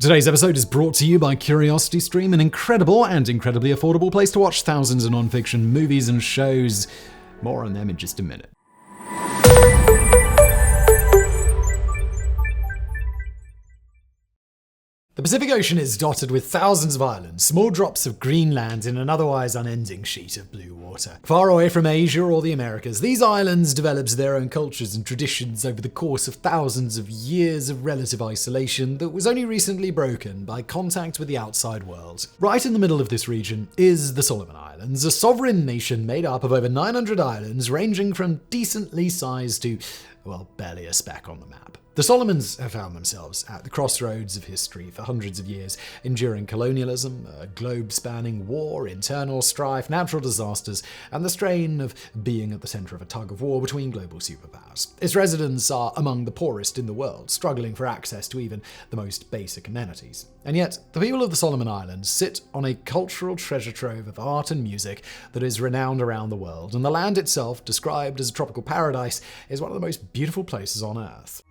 Today's episode is brought to you by CuriosityStream, an incredible and incredibly affordable place to watch thousands of non-fiction movies and shows. More on them in just a minute. The Pacific Ocean is dotted with thousands of islands, small drops of green land in an otherwise unending sheet of blue water. Far away from Asia or the Americas, these islands developed their own cultures and traditions over the course of thousands of years of relative isolation that was only recently broken by contact with the outside world. Right in the middle of this region is the Solomon Islands, a sovereign nation made up of over 900 islands ranging from decently sized to, well, barely a speck on the map. The Solomons have found themselves at the crossroads of history for hundreds of years, enduring colonialism, a globe-spanning war, internal strife, natural disasters, and the strain of being at the center of a tug-of-war between global superpowers. Its residents are among the poorest in the world, struggling for access to even the most basic amenities. And yet, the people of the Solomon Islands sit on a cultural treasure trove of art and music that is renowned around the world, and the land itself, described as a tropical paradise, is one of the most beautiful places on Earth.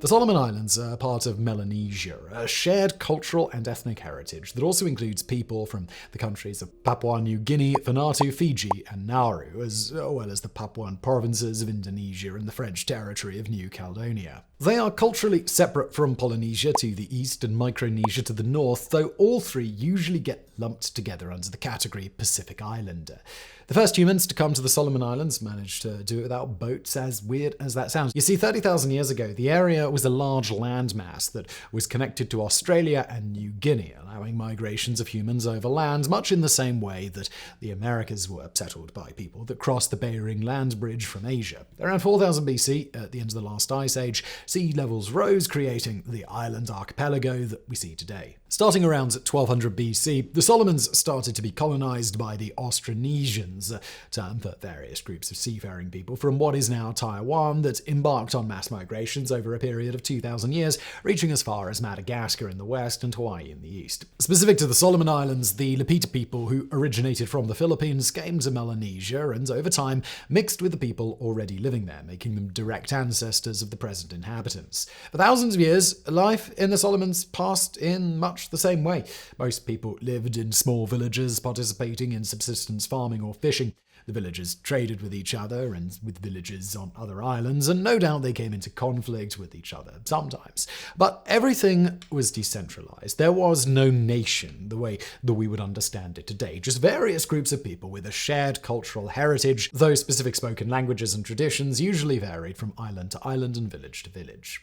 The Solomon Islands are part of Melanesia, a shared cultural and ethnic heritage that also includes people from the countries of Papua New Guinea, Vanuatu, Fiji, and Nauru, as well as the Papuan provinces of Indonesia and the French territory of New Caledonia. They are culturally separate from Polynesia to the east and Micronesia to the north, though all three usually get lumped together under the category Pacific Islander. The first humans to come to the Solomon Islands managed to do it without boats, as weird as that sounds. You see, 30,000 years ago, the area was a large landmass that was connected to Australia and New Guinea, allowing migrations of humans over land, much in the same way that the Americas were settled by people that crossed the Bering Land Bridge from Asia. Around 4000 BC, at the end of the last ice age, sea levels rose, creating the island archipelago that we see today. Starting around 1200 BC, the Solomons started to be colonized by the Austronesians, a term for various groups of seafaring people from what is now Taiwan that embarked on mass migrations over a period of 2,000 years, reaching as far as Madagascar in the west and Hawaii in the east. Specific to the Solomon Islands, the Lapita people who originated from the Philippines came to Melanesia and over time mixed with the people already living there, making them direct ancestors of the present inhabitants. For thousands of years, life in the Solomons passed in much the same way. Most people lived in small villages, participating in subsistence farming or fishing. The villagers traded with each other and with villages on other islands, and no doubt they came into conflict with each other sometimes. But everything was decentralized. There was no nation the way that we would understand it today, just various groups of people with a shared cultural heritage, though specific spoken languages and traditions usually varied from island to island and village to village.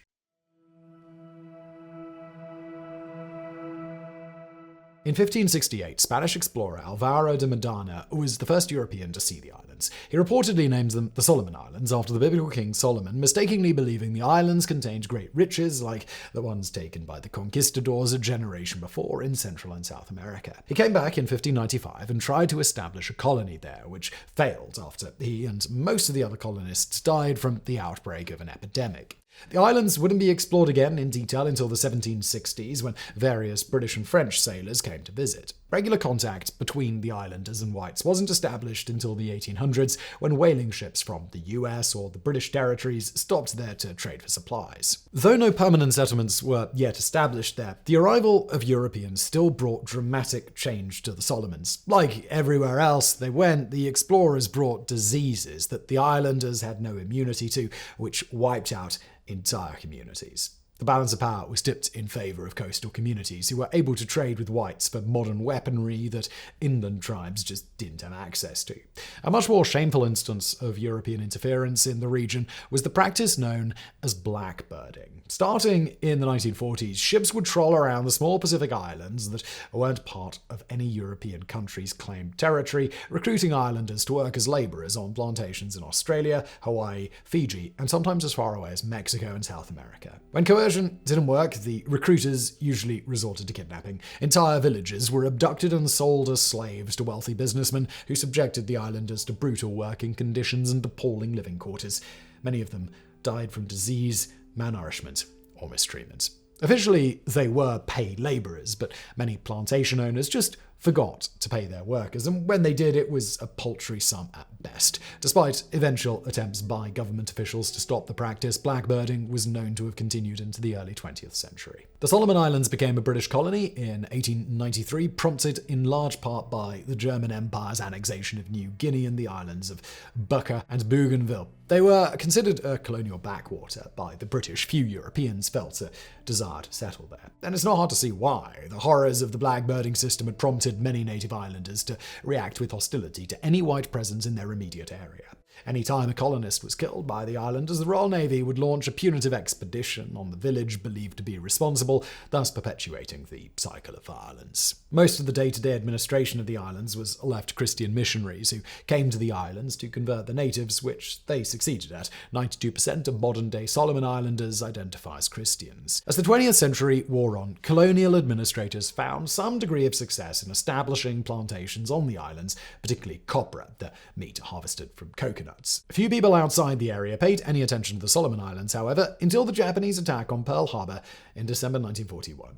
In 1568, Spanish explorer Alvaro de Medina was the first European to see the islands. He reportedly names them the Solomon Islands after the biblical king Solomon, mistakenly believing the islands contained great riches like the ones taken by the conquistadors a generation before in Central and South America. He came back in 1595 and tried to establish a colony there, which failed after he and most of the other colonists died from the outbreak of an epidemic. The islands wouldn't be explored again in detail until the 1760s, when various British and French sailors came to visit. Regular contact between the islanders and whites wasn't established until the 1800s, when whaling ships from the US or the British territories stopped there to trade for supplies. Though no permanent settlements were yet established there, the arrival of Europeans still brought dramatic change to the Solomons. Like everywhere else they went, the explorers brought diseases that the islanders had no immunity to, which wiped out entire communities. The balance of power was tipped in favor of coastal communities who were able to trade with whites for modern weaponry that inland tribes just didn't have access to. A much more shameful instance of European interference in the region was the practice known as blackbirding. Starting in the 1940s, ships would troll around the small Pacific islands that weren't part of any European country's claimed territory, recruiting islanders to work as laborers on plantations in Australia, Hawaii, Fiji, and sometimes as far away as Mexico and South America. When coercion didn't work, the recruiters usually resorted to kidnapping. Entire villages were abducted and sold as slaves to wealthy businessmen who subjected the islanders to brutal working conditions and appalling living quarters. Many of them died from disease, malnourishment, or mistreatment. Officially, they were paid laborers, but many plantation owners just forgot to pay their workers, and when they did, it was a paltry sum at best. Despite eventual attempts by government officials to stop the practice, blackbirding was known to have continued into the early 20th century. The Solomon Islands became a British colony in 1893, prompted in large part by the German Empire's annexation of New Guinea and the islands of Bucca and Bougainville. They were considered a colonial backwater by the British. Few Europeans felt a desire to settle there. And it's not hard to see why. The horrors of the blackbirding system had prompted many native islanders to react with hostility to any white presence in their immediate area. Any time a colonist was killed by the islanders, the Royal Navy would launch a punitive expedition on the village believed to be responsible, thus perpetuating the cycle of violence. Most of the day-to-day administration of the islands was left to Christian missionaries who came to the islands to convert the natives, which they succeeded at. 92% of modern-day Solomon Islanders identify as Christians. As the 20th century wore on, colonial administrators found some degree of success in establishing plantations on the islands, particularly copra, the meat harvested from coconuts. Few people outside the area paid any attention to the Solomon Islands, however, until the Japanese attack on Pearl Harbor in December 1941.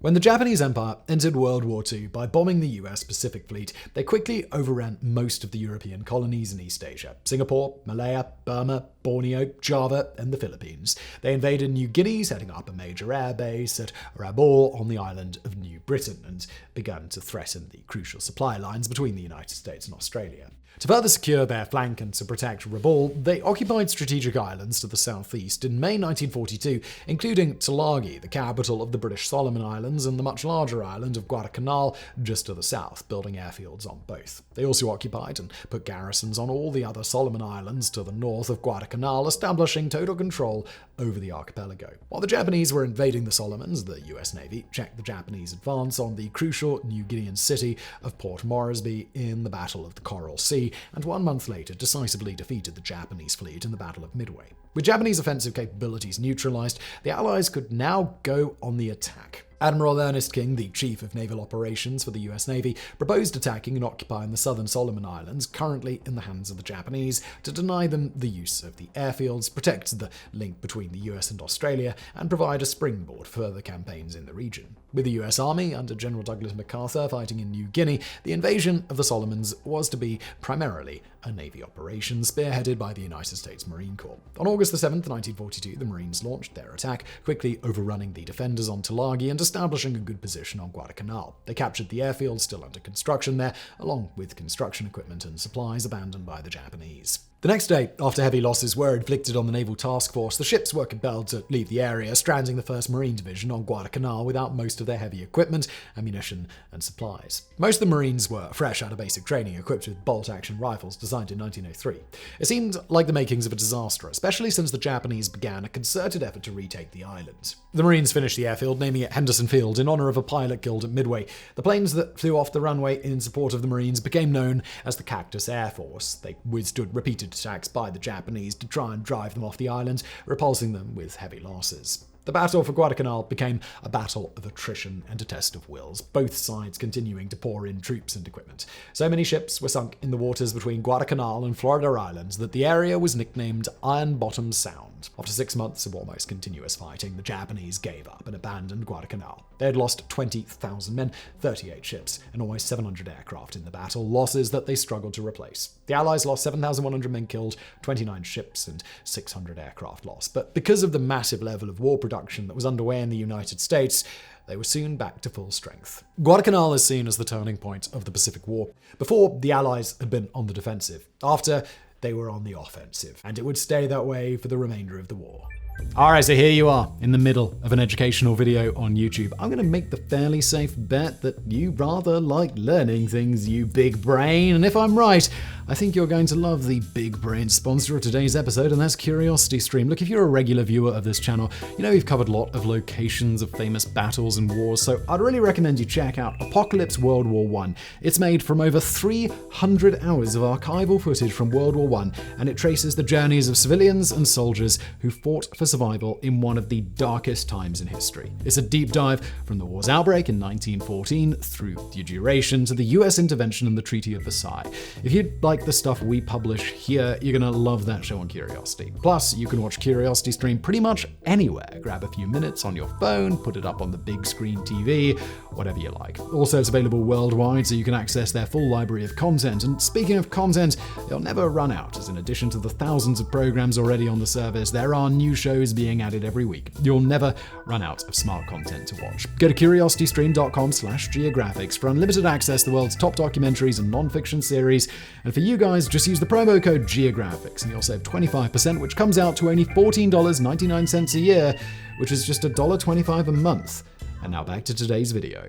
When the Japanese Empire entered World War II by bombing the US Pacific Fleet, they quickly overran most of the European colonies in East Asia: Singapore, Malaya, Burma, Borneo, Java, and the Philippines. They invaded New Guinea, setting up a major air base at Rabaul on the island of New Britain, and began to threaten the crucial supply lines between the United States and Australia. To further secure their flank and to protect Rabaul, they occupied strategic islands to the southeast in May 1942, including Tulagi, the capital of the British Solomon Islands, and the much larger island of Guadalcanal just to the south, building airfields on both. They also occupied and put garrisons on all the other Solomon Islands to the north of Guadalcanal, establishing total control over the archipelago. While the Japanese were invading the Solomons, the US Navy checked the Japanese advance on the crucial New Guinean city of Port Moresby in the Battle of the Coral Sea, and 1 month later decisively defeated the Japanese fleet in the Battle of Midway. With Japanese offensive capabilities neutralized, the Allies could now go on the attack. Admiral Ernest King, the chief of naval operations for the US Navy, proposed attacking and occupying the southern Solomon Islands, currently in the hands of the Japanese, to deny them the use of the airfields, protect the link between the US and Australia, and provide a springboard for further campaigns in the region. With the US Army under General Douglas MacArthur fighting in New Guinea, the invasion of the Solomons was to be primarily a Navy operation spearheaded by the United States Marine Corps. On August 7, 1942, the Marines launched their attack, quickly overrunning the defenders on Tulagi and establishing a good position on Guadalcanal. They captured the airfield still under construction there, along with construction equipment and supplies abandoned by the Japanese. The next day, after heavy losses were inflicted on the Naval Task Force, the ships were compelled to leave the area, stranding the 1st Marine Division on Guadalcanal without most of their heavy equipment, ammunition, and supplies. Most of the Marines were fresh out of basic training, equipped with bolt-action rifles designed in 1903. It seemed like the makings of a disaster, especially since the Japanese began a concerted effort to retake the island. The Marines finished the airfield, naming it Henderson Field in honor of a pilot killed at Midway. The planes that flew off the runway in support of the Marines became known as the Cactus Air Force. They withstood repeated attacks by the Japanese to try and drive them off the island, repulsing them with heavy losses. The battle for Guadalcanal became a battle of attrition and a test of wills, both sides continuing to pour in troops and equipment. So many ships were sunk in the waters between Guadalcanal and Florida Islands that the area was nicknamed Iron Bottom Sound. After 6 months of almost continuous fighting, the Japanese gave up and abandoned Guadalcanal. They had lost 20,000 men, 38 ships, and almost 700 aircraft in the battle, losses that they struggled to replace. The Allies lost 7,100 men killed, 29 ships, and 600 aircraft lost. But because of the massive level of war production that was underway in the United States, they were soon back to full strength. Guadalcanal is seen as the turning point of the Pacific War. Before, the Allies had been on the defensive. After, they were on the offensive, and it would stay that way for the remainder of the war. Alright, so here you are, in the middle of an educational video on YouTube. I'm going to make the fairly safe bet that you rather like learning things, you big brain, and if I'm right, I think you're going to love the big brain sponsor of today's episode, and that's CuriosityStream. Look, if you're a regular viewer of this channel, you know we've covered a lot of locations of famous battles and wars, so I'd really recommend you check out Apocalypse World War I. It's made from over 300 hours of archival footage from World War I, and it traces the journeys of civilians and soldiers who fought for survival in one of the darkest times in history. It's a deep dive from the war's outbreak in 1914 through the duration to the US intervention and the Treaty of Versailles. If you'd like like the stuff we publish here, you're gonna love that show on Curiosity. Plus, you can watch Curiosity stream pretty much anywhere. Grab a few minutes on your phone, put it up on the big screen TV, whatever you like. Also, it's available worldwide, so you can access their full library of content. And speaking of content, they'll never run out, as in addition to the thousands of programs already on the service, there are new shows being added every week. You'll never run out of smart content to watch. Go to curiositystream.com/geographics for unlimited access to the world's top documentaries and non-fiction series. And for you guys, just use the promo code GEOGRAPHICS and you'll save 25%, which comes out to only $14.99 a year, which is just $1.25 a month. And now back to today's video.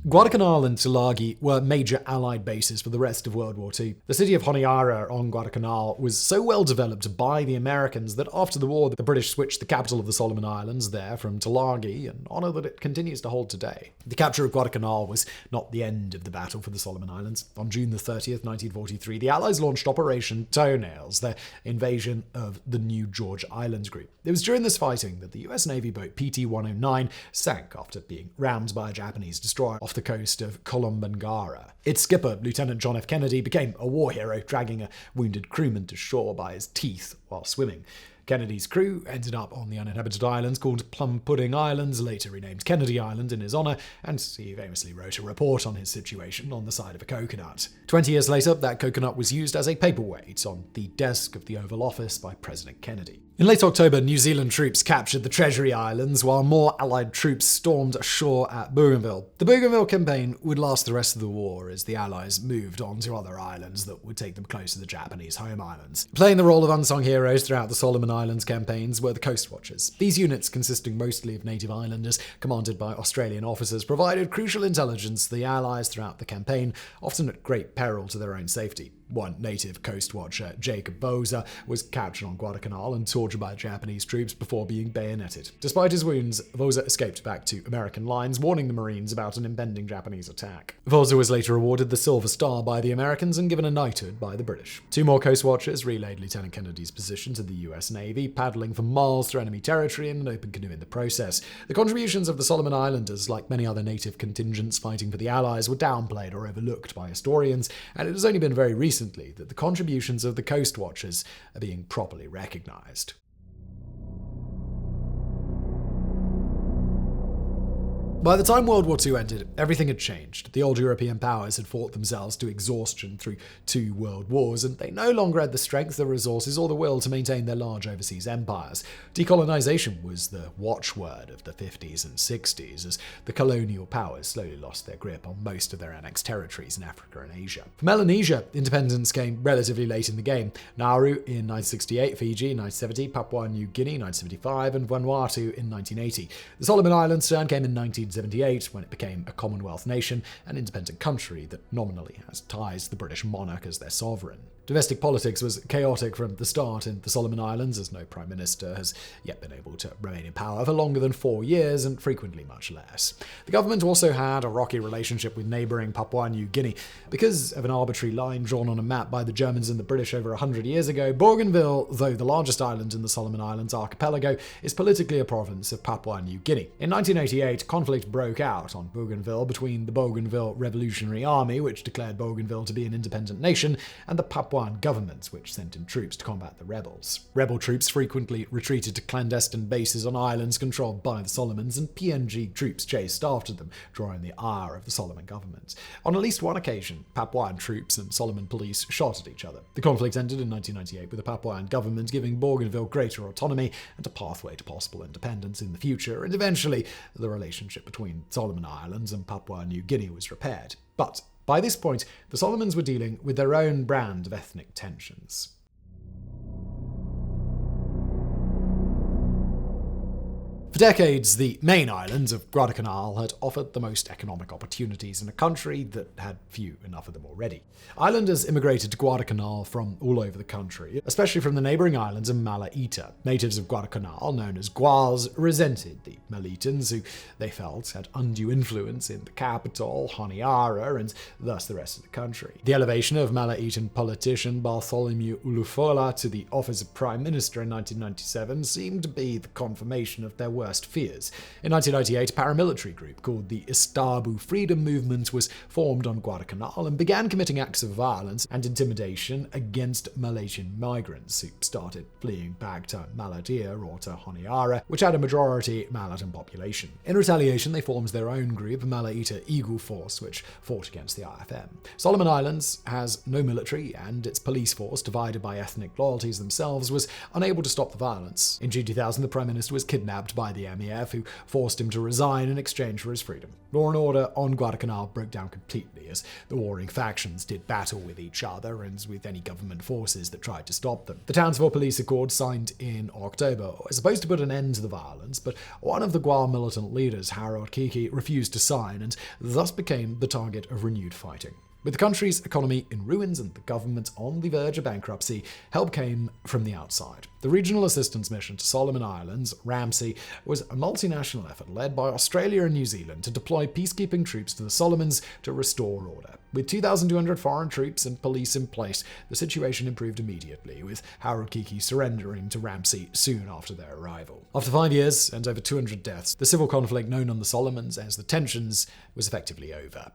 Guadalcanal and Tulagi were major Allied bases for the rest of World War II. The city of Honiara on Guadalcanal was so well developed by the Americans that after the war, the British switched the capital of the Solomon Islands there from Tulagi, an honor that it continues to hold today. The capture of Guadalcanal was not the end of the battle for the Solomon Islands. On June the 30th, 1943, the Allies launched Operation Toenails, their invasion of the New George Islands group. It was during this fighting that the US Navy boat PT-109 sank after being rammed by a Japanese destroyer off the coast of Colombangara. Its skipper, Lieutenant John F. Kennedy, became a war hero, dragging a wounded crewman to shore by his teeth while swimming. Kennedy's crew ended up on the uninhabited islands called Plum Pudding Islands, later renamed Kennedy Island in his honor, and he famously wrote a report on his situation on the side of a coconut. 20 years later, that coconut was used as a paperweight on the desk of the Oval Office by President Kennedy. In late October, New Zealand troops captured the Treasury Islands, while more Allied troops stormed ashore at Bougainville. The Bougainville campaign would last the rest of the war as the Allies moved on to other islands that would take them close to the Japanese home islands. Playing the role of unsung heroes throughout the Solomon Islands campaigns were the Coast Watchers. These units, consisting mostly of native islanders, commanded by Australian officers, provided crucial intelligence to the Allies throughout the campaign, often at great peril to their own safety. One native coast watcher, Jacob Boza, was captured on Guadalcanal and tortured by Japanese troops before being bayoneted. Despite his wounds, Boza escaped back to American lines, warning the Marines about an impending Japanese attack. Boza was later awarded the Silver Star by the Americans and given a knighthood by the British. Two more coast watchers relayed Lieutenant Kennedy's position to the US Navy, paddling for miles through enemy territory in an open canoe in the process. The contributions of the Solomon Islanders, like many other native contingents fighting for the Allies, were downplayed or overlooked by historians, and it has only been very recently that the contributions of the Coast Watchers are being properly recognized. By the time World War II ended, everything had changed. The old European powers had fought themselves to exhaustion through 2 world wars, and they no longer had the strength, the resources, or the will to maintain their large overseas empires. Decolonization was the watchword of the 50s and 60s, as the colonial powers slowly lost their grip on most of their annexed territories in Africa and Asia. For Melanesia, independence came relatively late in the game. Nauru in 1968, Fiji in 1970, Papua New Guinea in 1975, and Vanuatu in 1980. The Solomon Islands turn came in 1978, when it became a Commonwealth nation, an independent country that nominally has ties to the British monarch as their sovereign. Domestic politics was chaotic from the start in the Solomon Islands, as no prime minister has yet been able to remain in power for longer than 4 years, and frequently much less. The government also had a rocky relationship with neighbouring Papua New Guinea. Because of an arbitrary line drawn on a map by the Germans and the British over 100 years ago, Bougainville, though the largest island in the Solomon Islands archipelago, is politically a province of Papua New Guinea. In 1988, conflict broke out on Bougainville between the Bougainville Revolutionary Army, which declared Bougainville to be an independent nation, and the Papuan government, which sent in troops to combat the rebels. Rebel troops frequently retreated to clandestine bases on islands controlled by the Solomons, and PNG troops chased after them, drawing the ire of the Solomon government. On at least one occasion, Papuan troops and Solomon police shot at each other. The conflict ended in 1998 with the Papuan government giving Bougainville greater autonomy and a pathway to possible independence in the future, and eventually the relationship between Solomon Islands and Papua New Guinea was repaired. But by this point, the Solomons were dealing with their own brand of ethnic tensions. For decades, the main island of Guadalcanal had offered the most economic opportunities in a country that had few enough of them already. Islanders immigrated to Guadalcanal from all over the country, especially from the neighbouring islands of Malaita. Natives of Guadalcanal, known as Guals, resented the Malaitans, who they felt had undue influence in the capital, Honiara, and thus the rest of the country. The elevation of Malaitan politician Bartholomew Ulufola to the office of Prime Minister in 1997 seemed to be the confirmation of their worst expressed fears. In 1998, a paramilitary group called the Istanbul Freedom Movement was formed on Guadalcanal and began committing acts of violence and intimidation against Malaysian migrants who started fleeing back to Malaya or to Honiara, which had a majority Malayan population. In retaliation, they formed their own group, Malaita Eagle Force, which fought against the IFM. Solomon Islands has no military, and its police force, divided by ethnic loyalties themselves, was unable to stop the violence. In June 2000, the Prime Minister was kidnapped by the MEF, who forced him to resign in exchange for his freedom. Law and order on Guadalcanal broke down completely as the warring factions did battle with each other and with any government forces that tried to stop them. The Townsville Police Accord, signed in October, was supposed to put an end to the violence, but one of the Guam militant leaders, Harold Kiki, refused to sign and thus became the target of renewed fighting. With the country's economy in ruins and the government on the verge of bankruptcy, help came from the outside. The Regional Assistance Mission to Solomon Islands, RAMSI, was a multinational effort led by Australia and New Zealand to deploy peacekeeping troops to the Solomons to restore order. With 2,200 foreign troops and police in place, the situation improved immediately, with Harold Kiki surrendering to RAMSI soon after their arrival. After 5 years and over 200 deaths, the civil conflict known on the Solomons as the Tensions was effectively over.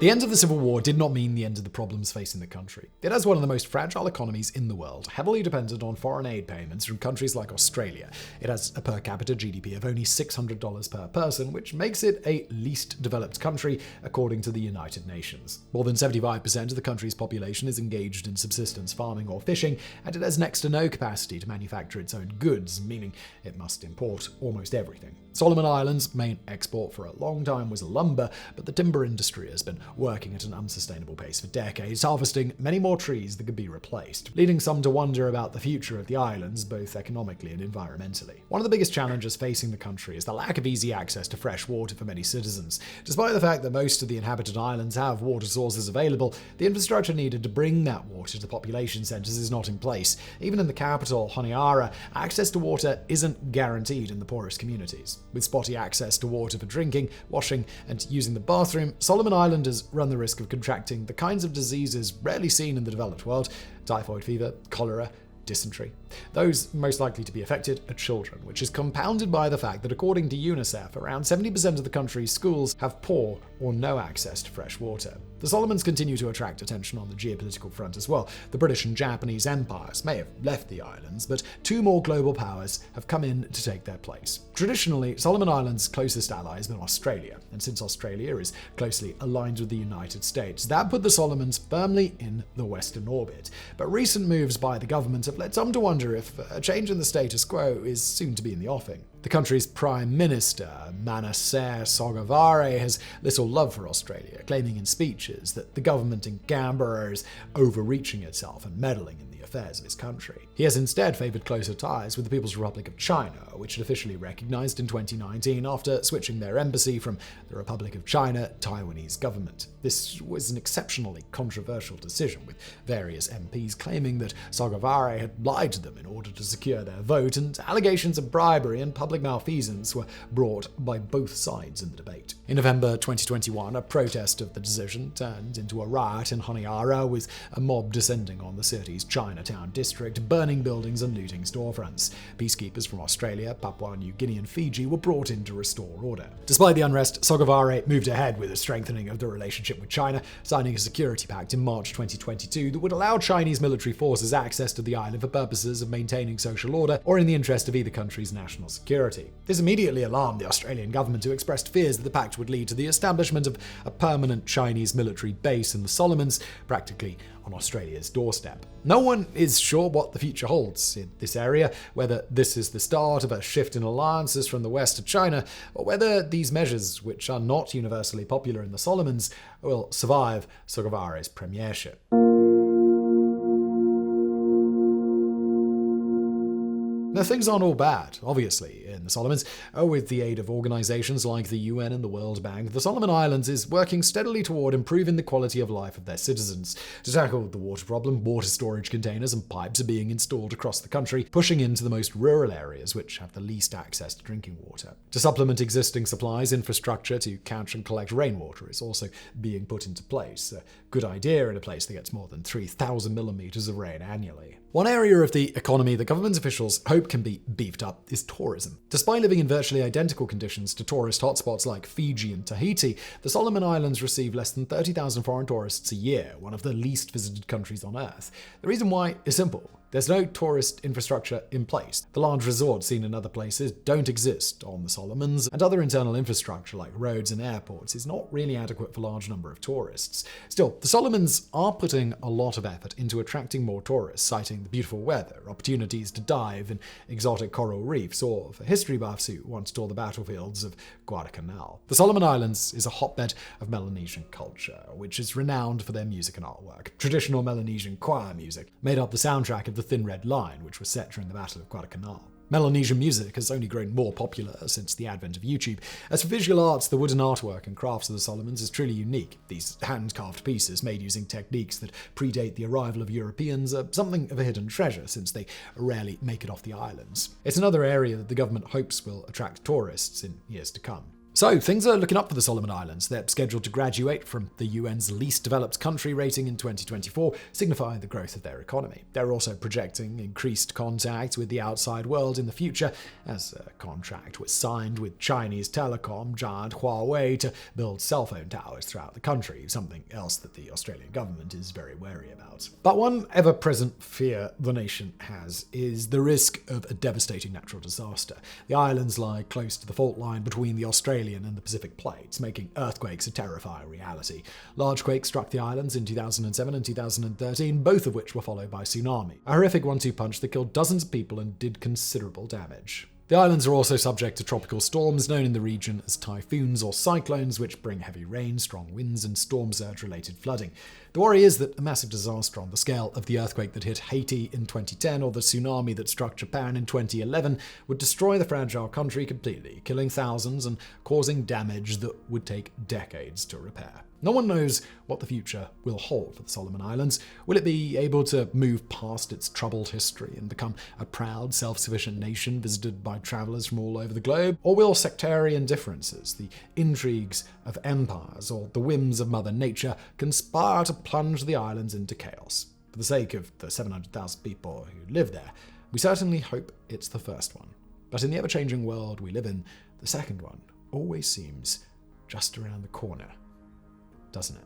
The end of the Civil War did not mean the end of the problems facing the country. It has one of the most fragile economies in the world, heavily dependent on foreign aid payments from countries like Australia. It has a per capita GDP of only $600 per person, which makes it a least developed country, according to the United Nations. More than 75% of the country's population is engaged in subsistence farming or fishing, and it has next to no capacity to manufacture its own goods, meaning it must import almost everything. Solomon Islands' main export for a long time was lumber, but the timber industry has been working at an unsustainable pace for decades, harvesting many more trees than could be replaced, leading some to wonder about the future of the islands, both economically and environmentally. One of the biggest challenges facing the country is the lack of easy access to fresh water for many citizens. Despite the fact that most of the inhabited islands have water sources available, the infrastructure needed to bring that water to the population centers is not in place. Even in the capital, Honiara, access to water isn't guaranteed in the poorest communities. With spotty access to water for drinking, washing, and using the bathroom, Solomon Islanders run the risk of contracting the kinds of diseases rarely seen in the developed world: typhoid fever, cholera, dysentery. Those most likely to be affected are children, which is compounded by the fact that, according to UNICEF, around 70% of the country's schools have poor or no access to fresh water. The Solomons continue to attract attention on the geopolitical front as well. The British and Japanese empires may have left the islands, but two more global powers have come in to take their place. Traditionally, Solomon Islands' closest ally has been Australia, and since Australia is closely aligned with the United States, that put the Solomons firmly in the Western orbit. But recent moves by the government have led some to wonder if a change in the status quo is soon to be in the offing. The country's Prime Minister, Manasseh Sogavare, has little love for Australia, claiming in speeches that the government in Canberra is overreaching itself and meddling in the affairs of his country. He has instead favoured closer ties with the People's Republic of China, which it officially recognised in 2019 after switching their embassy from the Republic of China to Taiwanese government. This was an exceptionally controversial decision, with various MPs claiming that Sogavare had lied to them in order to secure their vote, and allegations of bribery and public malfeasance were brought by both sides in the debate. In November 2021, a protest of the decision turned into a riot in Honiara, with a mob descending on the city's Chinatown district, burning buildings and looting storefronts. Peacekeepers from Australia, Papua New Guinea and Fiji were brought in to restore order. Despite the unrest, Sogavare moved ahead with a strengthening of the relationship with China, signing a security pact in March 2022 that would allow Chinese military forces access to the island for purposes of maintaining social order or in the interest of either country's national security. This immediately alarmed the Australian government, who expressed fears that the pact would lead to the establishment of a permanent Chinese military base in the Solomons, practically on Australia's doorstep. No one is sure what the future holds in this area, whether this is the start of a shift in alliances from the West to China, or whether these measures, which are not universally popular in the Solomons, will survive Sogavare's premiership. Now, things aren't all bad, obviously, in the Solomons. With the aid of organizations like the UN and the World Bank, the Solomon Islands is working steadily toward improving the quality of life of their citizens. To tackle the water problem, water storage containers and pipes are being installed across the country, pushing into the most rural areas which have the least access to drinking water. To supplement existing supplies, infrastructure to catch and collect rainwater is also being put into place. A good idea in a place that gets more than 3,000 millimeters of rain annually. One area of the economy that government officials hope can be beefed up is tourism. Despite living in virtually identical conditions to tourist hotspots like Fiji and Tahiti, the Solomon Islands receive less than 30,000 foreign tourists a year, one of the least visited countries on Earth. The reason why is simple. There's no tourist infrastructure in place. The large resorts seen in other places don't exist on the Solomons, and other internal infrastructure like roads and airports is not really adequate for a large number of tourists. Still, the Solomons are putting a lot of effort into attracting more tourists, citing the beautiful weather, opportunities to dive in exotic coral reefs, or for history buffs who want to tour the battlefields of Guadalcanal. The Solomon Islands is a hotbed of Melanesian culture, which is renowned for their music and artwork. Traditional Melanesian choir music made up the soundtrack of the Thin Red Line, which was set during the Battle of Guadalcanal. Melanesian music has only grown more popular since the advent of YouTube. As for visual arts, the wooden artwork and crafts of the Solomons is truly unique. These hand-carved pieces, made using techniques that predate the arrival of Europeans, are something of a hidden treasure since they rarely make it off the islands. It's another area that the government hopes will attract tourists in years to come. So, things are looking up for the Solomon Islands. They're scheduled to graduate from the UN's least developed country rating in 2024, signifying the growth of their economy. They're also projecting increased contact with the outside world in the future, as a contract was signed with Chinese telecom giant Huawei to build cell phone towers throughout the country, something else that the Australian government is very wary about. But one ever-present fear the nation has is the risk of a devastating natural disaster. The islands lie close to the fault line between the Australian and the Pacific plates, making earthquakes a terrifying reality. Large quakes struck the islands in 2007 and 2013, both of which were followed by tsunami. A horrific one-two punch that killed dozens of people and did considerable damage. The islands are also subject to tropical storms known in the region as typhoons or cyclones, which bring heavy rain, strong winds, and storm surge-related flooding. The worry is that a massive disaster on the scale of the earthquake that hit Haiti in 2010 or the tsunami that struck Japan in 2011 would destroy the fragile country completely, killing thousands and causing damage that would take decades to repair. No one knows what the future will hold for the Solomon Islands. Will it be able to move past its troubled history and become a proud, self-sufficient nation visited by travelers from all over the globe? Or will sectarian differences, the intrigues of empires, or the whims of Mother Nature conspire to plunge the islands into chaos? For the sake of the 700,000 people who live there, we certainly hope it's the first one. But in the ever-changing world we live in, the second one always seems just around the corner, doesn't it?